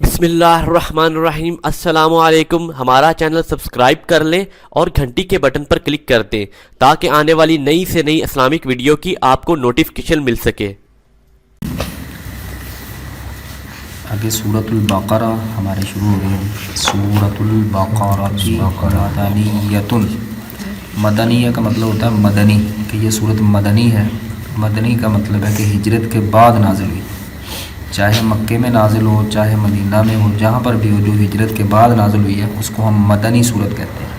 बिस्मिल्लाहिर्रहमानिर्रहीम। अस्सलामु अलैकुम। हमारा चैनल सब्सक्राइब कर लें और घंटी के बटन पर क्लिक कर दें ताकि आने वाली नई से नई इस्लामिक वीडियो की आपको नोटिफिकेशन मिल सके। आगे सूरतुल बकरा हमारे शुरू हो गई। सूरतुल बकरा मदनियतुन, मदनिया का मतलब होता है मदनी, कि ये सूरत मदनी है। मदनी का मतलब है कि हिजरत के बाद नाजिल हुई, चाहे मक्के में नाजिल हो चाहे मदीना में हो, जहाँ पर भी हो जो हिजरत के बाद नाजिल हुई है उसको हम मदनी सूरत कहते हैं।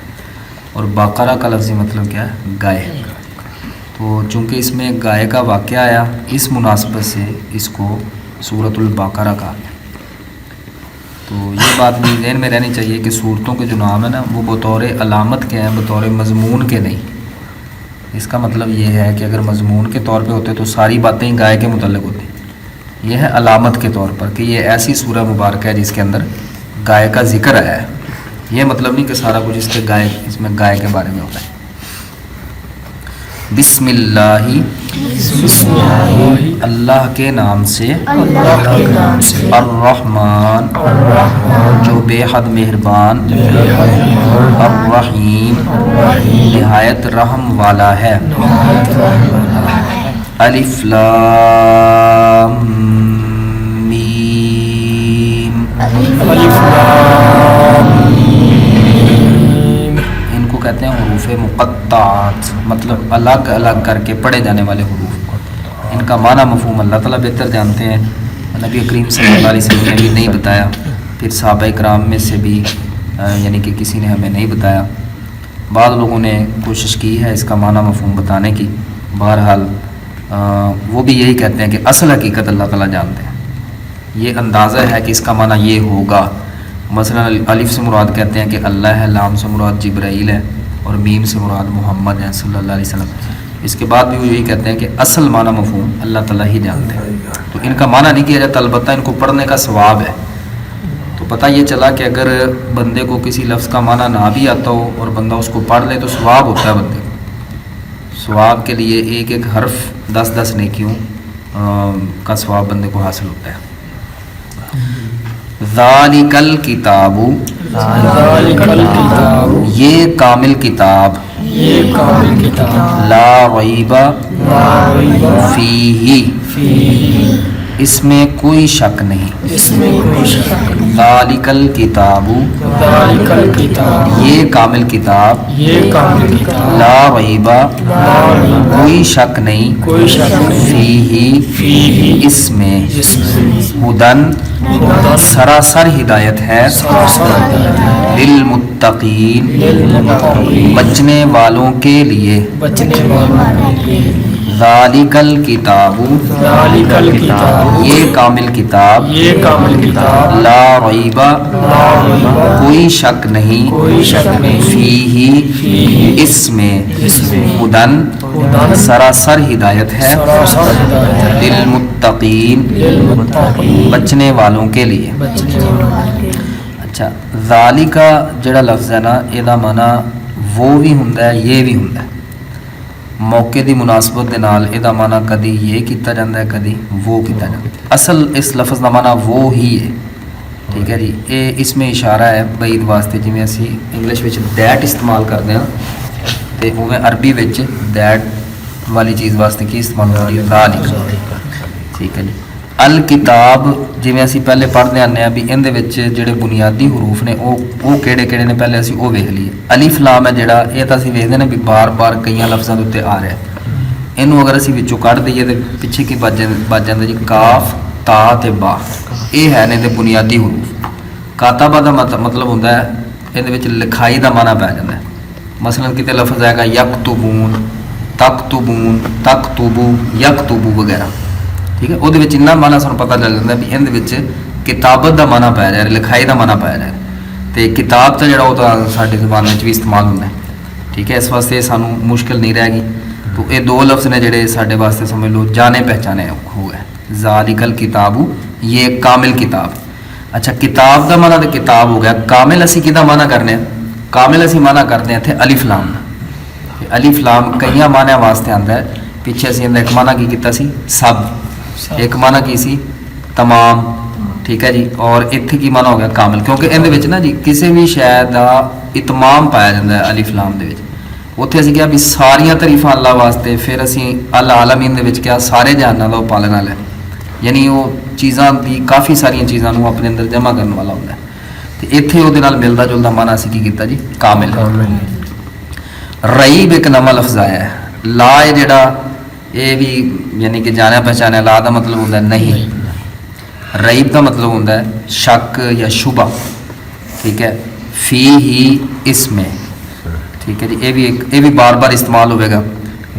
और बकरा का लफ्ज़ी मतलब क्या है? गाय। तो चूँकि इसमें गाय का वाक़या आया, इस मुनासबत से इसको सूरतुल बकरा कहा गया। तो ये बात भी ज़हन में रहनी चाहिए कि सूरतों के जो नाम है ना, वो बतौर अलामत के हैं, बतौर मज़मून के नहीं। इसका मतलब ये है कि अगर मज़मून के तौर पे होते तो सारी बातें ही गाय के मुतल्लिक़ होती। यह है अलामत के तौर पर कि ये ऐसी सूरह मुबारक है जिसके अंदर गाय का ज़िक्र आया है। ये मतलब नहीं कि सारा कुछ इसमें गाय के बारे में होता है। बिस्मिल्लाहि, अल्लाह के नाम से, अर्रहमान, जो बेहद मेहरबान, अर्रहीम, निहायत रहम वाला है। अलिफ लाम मीम, इनको कहते हैं हुरूफ़े मुक़त्ताअत, मतलब अलग अलग करके पढ़े जाने वाले हुरूफ। इनका माना मफ़हूम अल्लाह ताला बेहतर जानते हैं। नबी करीम सल्लल्लाहु अलैहि वसल्लम ने भी नहीं बताया, फिर सहाबा इकराम में से भी यानी कि किसी ने हमें नहीं बताया। बाद लोगों ने कोशिश की है इसका माना मफ़हूम बताने की। बहरहाल वो भी यही कहते हैं कि असल हकीकत अल्लाह ताला जानते हैं। ये अंदाज़ा है कि इसका माना ये होगा। मसलन अलिफ से मुराद कहते हैं कि अल्लाह है, लाम से मुराद जिब्राइल है और मीम से मुराद मोहम्मद है सल्लल्लाहु अलैहि वसल्लम। इसके बाद भी वो यही कहते हैं कि असल माना मफ़हूम अल्लाह ताला ही जानते हैं। तो इनका माना नहीं किया जाता, अलबत्ता इनको पढ़ने का सवाब है। तो पता ये चला कि अगर बंदे को किसी लफ्ज़ का माना ना भी आता हो और बंदा उसको पढ़ ले तो सवाब होता है बंदे को। सवाब के लिए एक एक हर्फ 10-10 नेकियों का सवाब बंदे को हासिल होता है। ज़ालिकल किताबु, ये कामिल किताब, ला रैबा फीही, इसमें कोई शक नहीं। ज़ालिकल किताबु, ये कामिल किताब, ला रैबा, कोई शक नहीं, फीही, इसमें, हुदन, सरासर हिदायत है, लिलमुत्तकीन, बचने वालों के लिए। ज़ालिकल किताबु, ये कामिल किताब, ला रैबा, कोई शक नहीं, फीही, इसमें, हुदन, सरासर हिदायत है, लिलमुत्तकीन, बचने वालों के लिए। अच्छा, ज़ालिका जिहड़ा लफ्ज़ है ना, इहदा माना वो भी हुंदा है, ये भी हुंदा है। मौके की मुनासबत के नाल इहदा माना कदी ये किया जाता है, कदी वो किया जाता है। असल इस लफ्ज़ का माना वो ही है, ठीक है जी। ये इसमें इशारा है बईद वास्ते, जिमें असी इंग्लिश में दैट इस्तेमाल करते हैं तो उवें अरबी में दैट वाली चीज़ वास्ते की इस्तेमाल होती है, ज़ालिका, ठीक है जी। अल किताब जिमें असी पहले पढ़ते आने भी इहदे विच जिहड़े बुनियादी हरूफ ने वो किहड़े ने पहले असी वो वेख लीए। अलिफ लाम है जिहड़ा ये तां असी वेखदे ने भी बार बार कई लफ्ज़ां दे उत्ते आ रहा है। इनू अगर असी विचों कढ़ दईए तो पिछे की बच जाता जी, काफ, ता ते बा, ये है ने ते बुनियादी हरूफ। काताबा का मतलब होंदा है इहदे विच लिखाई का माना पै जांदा है। मसलन किते लफ्ज़ आएगा यकतुबून, तकतुबून, तकतुबू, यकतुबू वगैरह, ठीक है। वो इन्ना माना सानूं पता लग जाता भी इहदे किताबत का माना पै रहा है, लिखाई का माना पै रहा है। तो किताब तो जिहड़ा वो साडी ज़बान में भी इस्तेमाल होंदा है, ठीक है। इस वास्ते सानूं मुश्किल नहीं रहेगी। तो ये दो लफ्ज़ ने जिहड़े साडे वास्ते समझ लो जाने पहचाने हो गए। ज़ालिकल किताबु, ये कामिल किताब। अच्छा, किताब का माना तो किताब हो गया। कामिल असी किहदा माना करने? कामिल असी माना करते हैं इत्थे अलिफ लाम। अलिफ लाम कई मानिया वास्ते आंदा है। पिछे असीं एक माना की कीता सी? सब। एक माना की सी? तमाम। ਠੀਕ ਹੈ ਜੀ। ਔਰ ਇੱਥੇ ਕੀ ਮਾਨਾ ਹੋ ਗਿਆ ਕਾਮਿਲ, ਕਿਉਂਕਿ ਇਹਦੇ ਵਿੱਚ ਨਾ ਜੀ ਕਿਸੇ ਵੀ ਸ਼ੈ ਦਾ ਇਤਮਾਮ ਪਾਇਆ ਜਾਂਦਾ ਹੈ ਅਲਿਫ ਲਾਮ ਦੇ ਵਿੱਚ। ਉੱਥੇ ਅਸੀਂ ਕਿਹਾ ਵੀ ਸਾਰੀਆਂ ਤਾਰੀਫਾਂ ਅੱਲਾ ਵਾਸਤੇ, ਫਿਰ ਅਸੀਂ ਅਲ ਆਲਮੀਨ ਦੇ ਵਿੱਚ ਕਿਹਾ ਸਾਰੇ ਜਹਾਨਾਂ ਦਾ ਉਹ ਪਾਲਣ ਵਾਲਾ ਹੈ, ਯਾਨੀ ਉਹ ਚੀਜ਼ਾਂ ਦੀ ਕਾਫੀ ਸਾਰੀਆਂ ਚੀਜ਼ਾਂ ਨੂੰ ਆਪਣੇ ਅੰਦਰ ਜਮ੍ਹਾਂ ਕਰਨ ਵਾਲਾ ਹੁੰਦਾ ਹੈ। ਤੇ ਇੱਥੇ ਉਹਦੇ ਨਾਲ ਮਿਲਦਾ ਜੁਲਦਾ ਮਾਨਾ ਅਸੀਂ ਕੀ ਕੀਤਾ ਜੀ, ਕਾਮਿਲ। ਰਈਬ ਇੱਕ ਨਵਾਂ ਲਫ਼ਜ਼ ਆਇਆ ਹੈ। ਲਾ ਹੈ ਜਿਹੜਾ, ਇਹ ਵੀ ਯਾਨੀ ਕਿ ਜਾਣਿਆ ਪਛਾਣਿਆ। ਲਾ ਦਾ ਮਤਲਬ ਹੁੰਦਾ ਨਹੀਂ, ਰਈਬ ਦਾ ਮਤਲਬ ਹੁੰਦਾ ਹੈ ਸ਼ੱਕ ਜਾਂ ਸ਼ੁਬਾ, ਠੀਕ ਹੈ। ਫੀ ਹੀ ਇਸਮੇ, ਠੀਕ ਹੈ ਜੀ। ਇਹ ਵੀ ਬਾਰ-ਬਾਰ ਇਸਤੇਮਾਲ ਹੋਵੇਗਾ।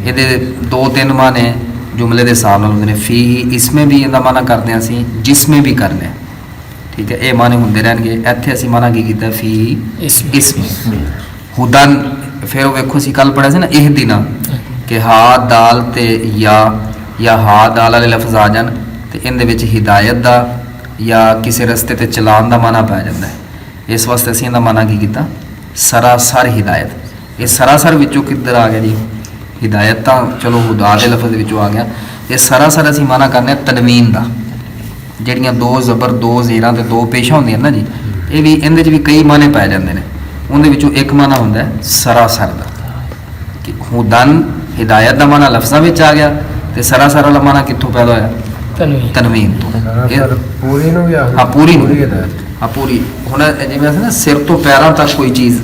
ਇਹਦੇ 2-3 ਮਾਨੇ ਜੁਮਲੇ ਦੇ ਹਿਸਾਬ ਨਾਲ ਹੁੰਦੇ ਨੇ। ਫੀ ਹੀ ਇਸਮੇ ਵੀ ਇਹਦਾ ਮਾਨਾ ਕਰਦੇ ਹਾਂ ਅਸੀਂ, ਜਿਸਮੇ ਵੀ ਕਰਨੇ, ਠੀਕ ਹੈ। ਇਹ ਮਾਨੇ ਹੁੰਦੇ ਰਹਿਣਗੇ। ਇੱਥੇ ਅਸੀਂ ਮਾਨਾ ਕੀ ਕੀਤਾ, ਫੀ ਹੀ ਇਸਮੇ। ਹੁਦਨ, ਫਿਰ ਉਹ ਵੇਖੋ ਅਸੀਂ ਕੱਲ ਪੜ੍ਹਿਆ ਸੀ ਨਾ ਇਹ ਦਿਨਾ, ਕਿ ਹਾ ਦਾਲ ਤੇ ਜਾਂ ਹਾ ਦਾਲ ਵਾਲੇ ਲਫ਼ਜ਼ ਆ ਜਾਣ ਤੇ ਇਹਦੇ ਵਿੱਚ ਹਿਦਾਇਤ ਦਾ ਜਾਂ ਕਿਸੇ ਰਸਤੇ ਤੇ ਚਲਾਉਣ ਦਾ ਮਾਨਾ ਪੈ ਜਾਂਦਾ ਹੈ। ਇਸ ਵਾਸਤੇ ਅਸੀਂ ਇਹਦਾ ਮਾਨਾ ਕੀ ਕੀਤਾ, ਸਰਾਸਰ ਹਿਦਾਇਤ। ਇਹ ਸਰਾਸਰ ਵਿੱਚੋਂ ਕਿੱਧਰ ਆ ਗਿਆ ਜੀ, ਹਿਦਾਇਤ ਤਾਂ ਚਲੋ ਹੁਦਾ ਦੇ ਲਫ਼ਜ਼ ਦੇ ਵਿੱਚੋਂ ਆ ਗਿਆ। ਇਹ ਸਰਾਸਰ ਅਸੀਂ ਮਾਨਾ ਕਰਨੇ ਤਨਵੀਨ ਦਾ, ਜਿਹੜੀਆਂ 2 ਜ਼ਬਰ 2 ਜ਼ੇਰਾਂ ਤੇ 2 ਪੇਸ਼ਾਂ ਹੁੰਦੀਆਂ ਨਾ ਜੀ, ਇਹ ਵੀ ਇਹਦੇ 'ਚ ਵੀ ਕਈ ਮਾਨੇ ਪੈ ਜਾਂਦੇ ਨੇ। ਉਹਦੇ ਵਿੱਚੋਂ ਇੱਕ ਮਾਨਾ ਹੁੰਦਾ ਹੈ ਸਰਾਸਰ ਦਾ, ਕਿ ਹੁਦਨ ਹਿਦਾਇਤ ਦਾ ਮਾਨਾ ਲਫ਼ਜ਼ਾਂ ਵਿੱਚ ਆ ਗਿਆ, ਤੇ ਸਰਾਸਰ ਵਾਲਾ ਮਾਨਾ ਕਿੱਥੋਂ ਪੈਦਾ ਹੋਇਆ, ਤਨਵੀਨ ਤੋਂ। ਪੂਰੀ ਨੂੰ ਵੀ ਹਾਂ ਪੂਰੀ ਨੂੰ, ਹਾਂ ਪੂਰੀ। ਹੁਣ ਜਿਵੇਂ ਅਸੀਂ ਨਾ ਸਿਰ ਤੋਂ ਪੈਰਾਂ ਤੱਕ ਕੋਈ ਚੀਜ਼,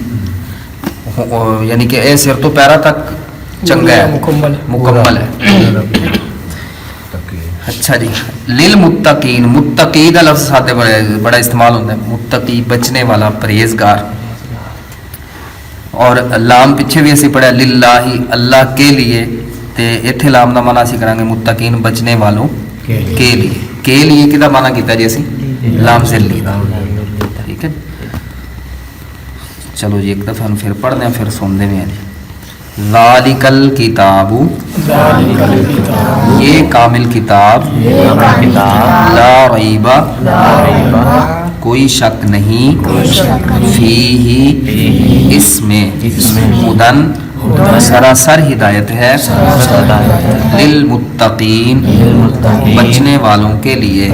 ਯਾਨੀ ਕਿ ਇਹ ਸਿਰ ਤੋਂ ਪੈਰਾਂ ਤੱਕ ਚੰਗਾ ਹੈ, ਮੁਕੰਮਲ ਹੈ। ਅੱਛਾ ਜੀ। ਲਿਲ ਮੁੱਤਕੀਨ, ਮੁੱਤਕੀ ਦਾ ਲਫ਼ਜ਼ ਸਾਡੇ ਬੜਾ ਇਸਤੇਮਾਲ ਹੁੰਦਾ ਹੈ। ਮੁੱਤਕੀ ਬਚने वाला, परहेजगार। और लाम पिछे भी असी पढ़िया लिल्लाही, अल्लाह के लिए, ते इत्थे लाम का माना असी करांगे मुत्तकीन बचने वालों के लिए। के लिए किदा माना किया जी असी, लाम से ली दा, ठीक है। चलो जी एक दफा फिर पढ़ने फिर सुनते भी हैं जी। ज़ालिकल किताबु, ये कामिल किताब, ला रईबा, कोई शक नहीं, फीही, इसमें, हुदन, सरासर हिदायत है, लिल मुत्तकीन, बचने वालों के लिए।